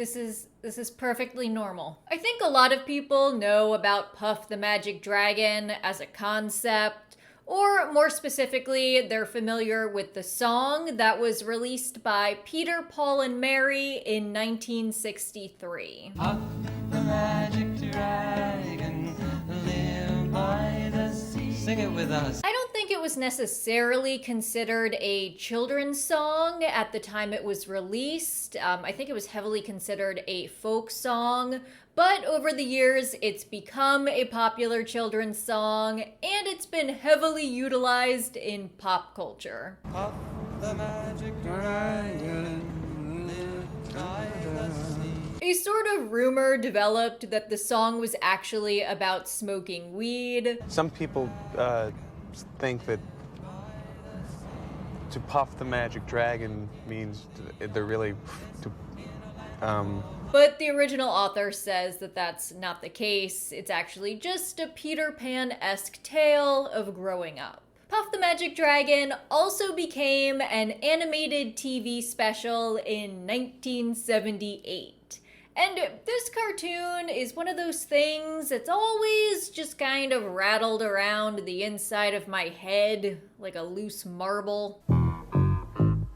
This is perfectly normal. I think a lot of people know about Puff the Magic Dragon as a concept, or more specifically, they're familiar with the song that was released by Peter, Paul, and Mary in 1963. Puff the Magic Dragon, live by the sea. Sing it with us. I don't think it was necessarily considered a children's song at the time it was released. I think it was heavily considered a folk song, but over the years it's become a popular children's song and it's been heavily utilized in pop culture. Puff the Magic Dragon, live by the sea. A sort of rumor developed that the song was actually about smoking weed. Some people think that to puff the magic dragon means they're really But the original author says that that's not the case. It's actually just a Peter Pan-esque tale of growing up. Puff the Magic Dragon also became an animated TV special in 1978. And this cartoon is one of those things that's always just kind of rattled around the inside of my head like a loose marble.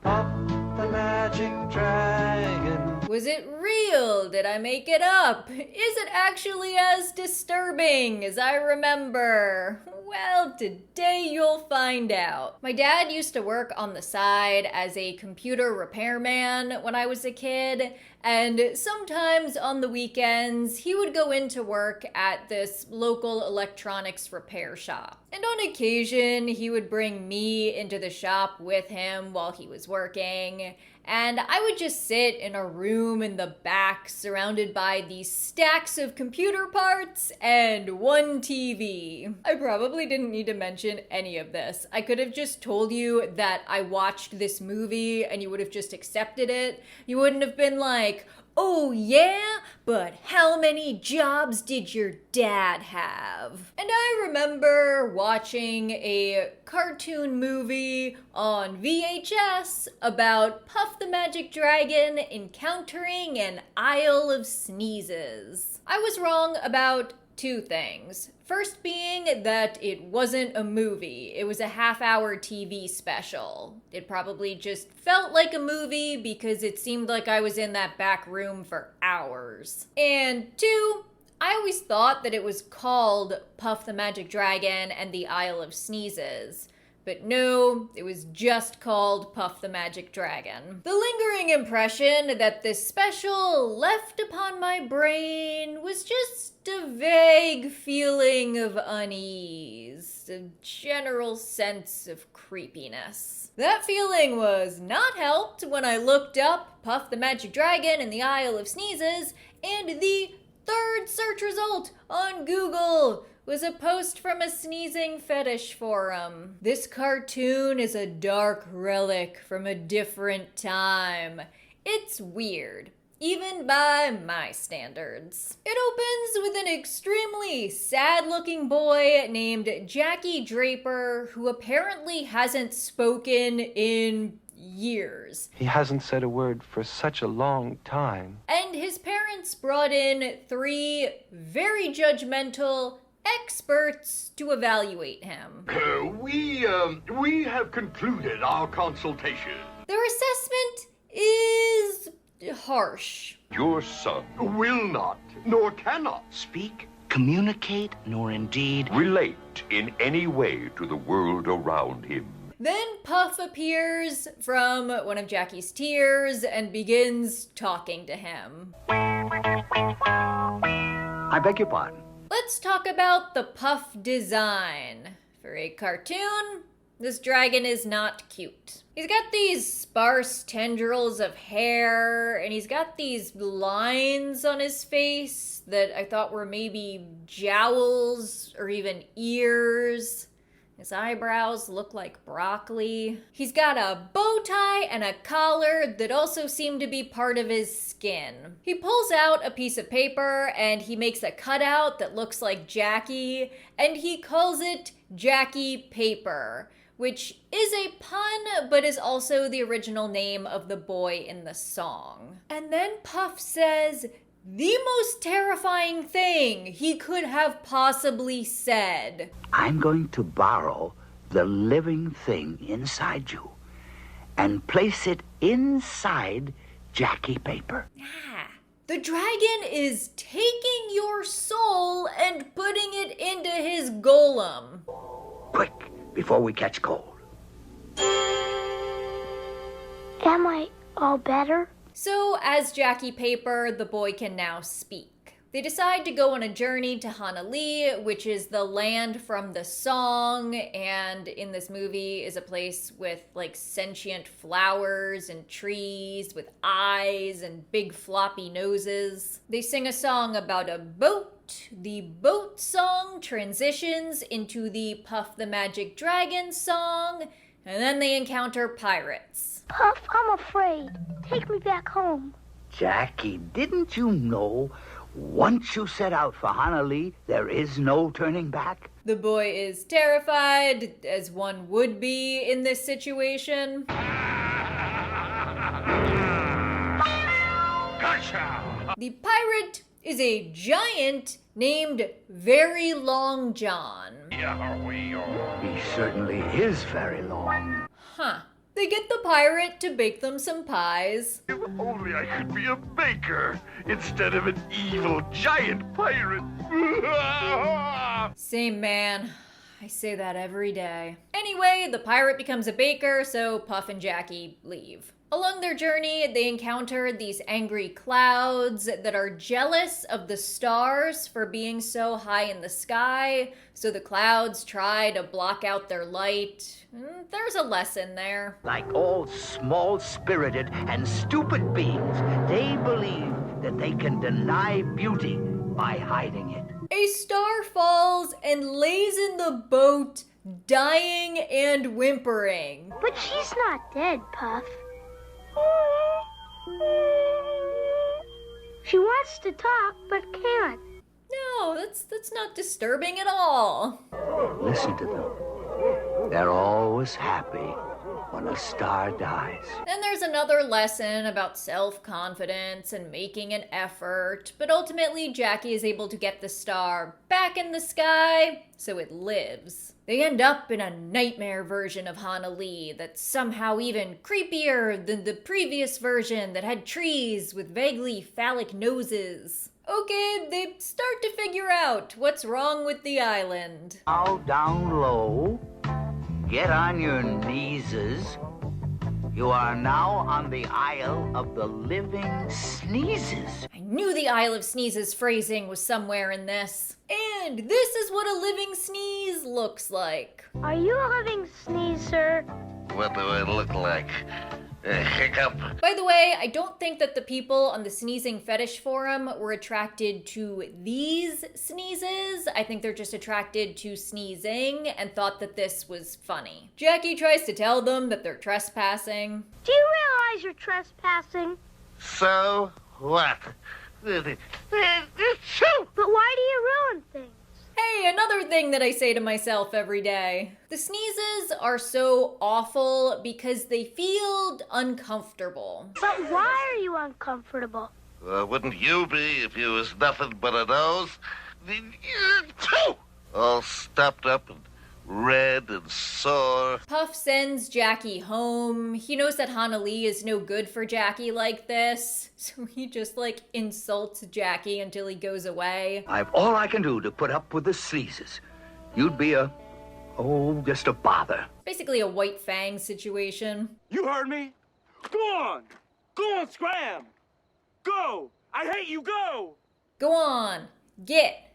Puff the Magic Dragon. Was it real? Did I make it up? Is it actually as disturbing as I remember? Well, today you'll find out. My dad used to work on the side as a computer repairman when I was a kid, and sometimes on the weekends he would go into work at this local electronics repair shop. And on occasion he would bring me into the shop with him while he was working, and I would just sit in a room in the back surrounded by these stacks of computer parts and one TV. I probably didn't need to mention any of this. I could have just told you that I watched this movie and you would have just accepted it. You wouldn't have been like, oh yeah, but how many jobs did your dad have? And I remember watching a cartoon movie on VHS about Puff the Magic Dragon encountering an Isle of Sneezes. I was wrong about two things. First being that it wasn't a movie, it was a half-hour TV special. It probably just felt like a movie because it seemed like I was in that back room for hours. And two, I always thought that it was called Puff the Magic Dragon and the Isle of Sneezes. But no, it was just called Puff the Magic Dragon. The lingering impression that this special left upon my brain was just a vague feeling of unease, a general sense of creepiness. That feeling was not helped when I looked up Puff the Magic Dragon and the Isle of Sneezes, and the third search result on Google was a post from a sneezing fetish forum. This cartoon is a dark relic from a different time. It's weird, even by my standards. It opens with an extremely sad-looking boy named Jackie Draper, who apparently hasn't spoken in years. He hasn't said a word for such a long time. And his parents brought in 3 very judgmental experts to evaluate him. We have concluded our consultation. Their assessment is harsh. Your son will not, nor cannot, speak, communicate, nor indeed relate in any way to the world around him. Then Puff appears from one of Jackie's tears and begins talking to him. I beg your pardon. Let's talk about the Puff design. For a cartoon, this dragon is not cute. He's got these sparse tendrils of hair, and he's got these lines on his face that I thought were maybe jowls or even ears. His eyebrows look like broccoli. He's got a bow tie and a collar that also seem to be part of his skin. He pulls out a piece of paper and he makes a cutout that looks like Jackie, and he calls it Jackie Paper, which is a pun, but is also the original name of the boy in the song. And then Puff says the most terrifying thing he could have possibly said. I'm going to borrow the living thing inside you and place it inside Jackie Paper. Ah, the dragon is taking your soul and putting it into his golem. Quick, before we catch cold. Am I all better? So, as Jackie Paper, the boy can now speak. They decide to go on a journey to Hanali, which is the land from the song, and in this movie is a place with like sentient flowers and trees with eyes and big floppy noses. They sing a song about a boat. The boat song transitions into the Puff the Magic Dragon song, and then they encounter pirates. Puff, I'm afraid. Take me back home. Jackie, didn't you know once you set out for Hanali, there is no turning back? The boy is terrified, as one would be in this situation. Gotcha! The pirate is a giant named Very Long John. He certainly is very long. Huh. They get the pirate to bake them some pies. If only I could be a baker instead of an evil giant pirate. Same man. I say that every day. Anyway, the pirate becomes a baker, so Puff and Jackie leave. Along their journey, they encounter these angry clouds that are jealous of the stars for being so high in the sky, so the clouds try to block out their light. There's a lesson there. Like all small-spirited and stupid beings, they believe that they can deny beauty by hiding it. A star falls and lays in the boat, dying and whimpering. But she's not dead, Puff. She wants to talk, but can't. No, that's not disturbing at all. Listen to them. They're always happy when a star dies. Then there's another lesson about self-confidence and making an effort, but ultimately Jackie is able to get the star back in the sky, so it lives. They end up in a nightmare version of Hanali that's somehow even creepier than the previous version that had trees with vaguely phallic noses. Okay, they start to figure out what's wrong with the island. Now down low, get on your kneeses. You are now on the Isle of the Living Sneezes. I knew the Isle of Sneezes phrasing was somewhere in this. And this is what a living sneeze looks like. Are you a living sneeze, sir? What do I look like? A hiccup? By the way, I don't think that the people on the sneezing fetish forum were attracted to these sneezes. I think they're just attracted to sneezing and thought that this was funny. Jackie tries to tell them that they're trespassing. Do you realize you're trespassing? So what? But why do you ruin things? Hey, another thing that I say to myself every day. The sneezes are so awful because they feel uncomfortable. But why are you uncomfortable? Wouldn't you be if you was nothing but a nose? All stopped up and red and sore. Puff sends Jackie home. He knows that Hanali is no good for Jackie like this, so he just insults Jackie until he goes away. I've all I can do to put up with the sneezes. You'd be just a bother. Basically a White Fang situation. You heard me? Go on! Go on, scram! Go! I hate you, go! Go on. Get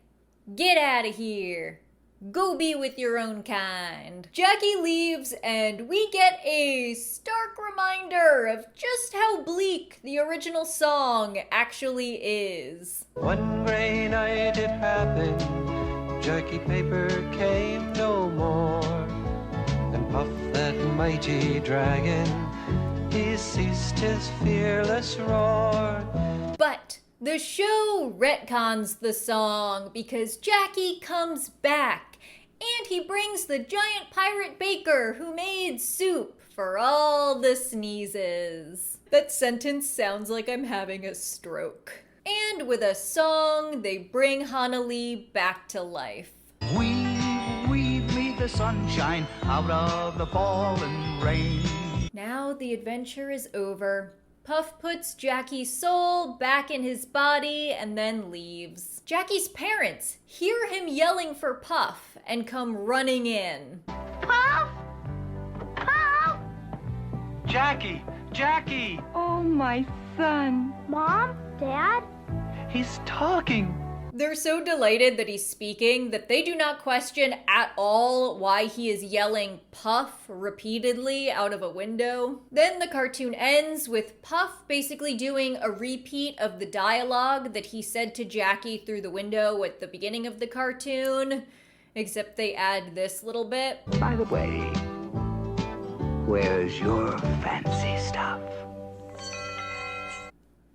out of here. Go be with your own kind. Jackie leaves, and we get a stark reminder of just how bleak the original song actually is. One gray night it happened, Jackie Paper came no more, and Puff that mighty dragon, he ceased his fearless roar. But the show retcons the song because Jackie comes back And he brings the giant pirate baker who made soup for all the sneezes. That sentence sounds like I'm having a stroke. And with a song, they bring Hanali back to life. Weave me the sunshine out of the fallen rain. Now the adventure is over. Puff puts Jackie's soul back in his body and then leaves. Jackie's parents hear him yelling for Puff and come running in. Puff! Puff! Jackie! Jackie! Oh, my son. Mom? Dad? He's talking. They're so delighted that he's speaking that they do not question at all why he is yelling Puff repeatedly out of a window. Then the cartoon ends with Puff basically doing a repeat of the dialogue that he said to Jackie through the window at the beginning of the cartoon, except they add this little bit. By the way, where's your fancy stuff?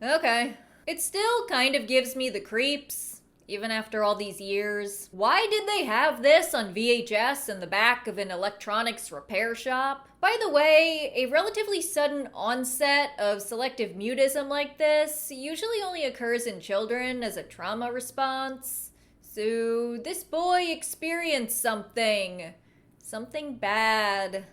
Okay. It still kind of gives me the creeps, even after all these years. Why did they have this on VHS in the back of an electronics repair shop? By the way, a relatively sudden onset of selective mutism like this usually only occurs in children as a trauma response. So this boy experienced something bad.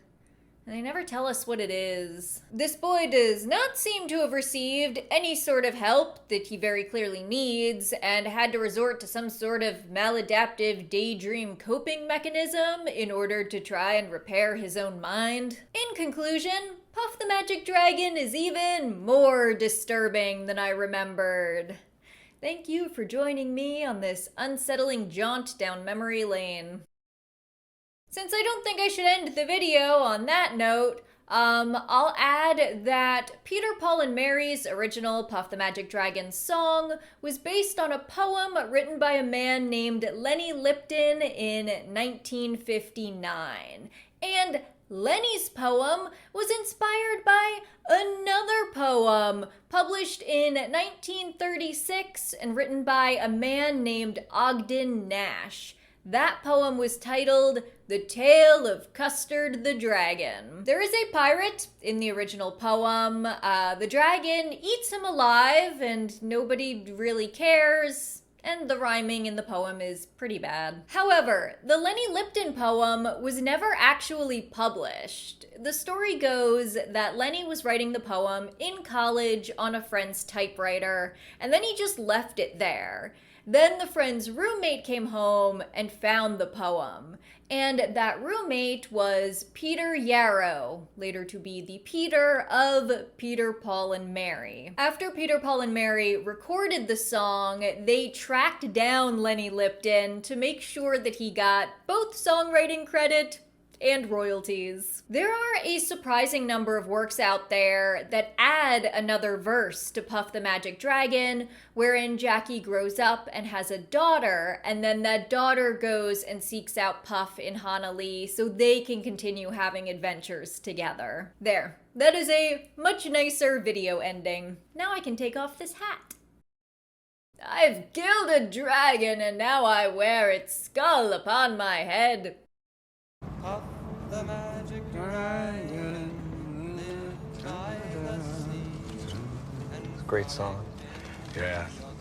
And they never tell us what it is. This boy does not seem to have received any sort of help that he very clearly needs and had to resort to some sort of maladaptive daydream coping mechanism in order to try and repair his own mind. In conclusion, Puff the Magic Dragon is even more disturbing than I remembered. Thank you for joining me on this unsettling jaunt down memory lane. Since I don't think I should end the video on that note, I'll add that Peter, Paul, and Mary's original Puff the Magic Dragon song was based on a poem written by a man named Lenny Lipton in 1959. And Lenny's poem was inspired by another poem published in 1936 and written by a man named Ogden Nash. That poem was titled The Tale of Custard the Dragon. There is a pirate in the original poem. The dragon eats him alive and nobody really cares. And the rhyming in the poem is pretty bad. However, the Lenny Lipton poem was never actually published. The story goes that Lenny was writing the poem in college on a friend's typewriter, and then he just left it there. Then the friend's roommate came home and found the poem. And that roommate was Peter Yarrow, later to be the Peter of Peter, Paul, and Mary. After Peter, Paul, and Mary recorded the song, they tracked down Lenny Lipton to make sure that he got both songwriting credit and royalties. There are a surprising number of works out there that add another verse to Puff the Magic Dragon, wherein Jackie grows up and has a daughter, and then that daughter goes and seeks out Puff in Hanali so they can continue having adventures together. There. That is a much nicer video ending. Now I can take off this hat. I've killed a dragon and now I wear its skull upon my head. Puff the magic dragon lived by the sea. Great song. Yeah,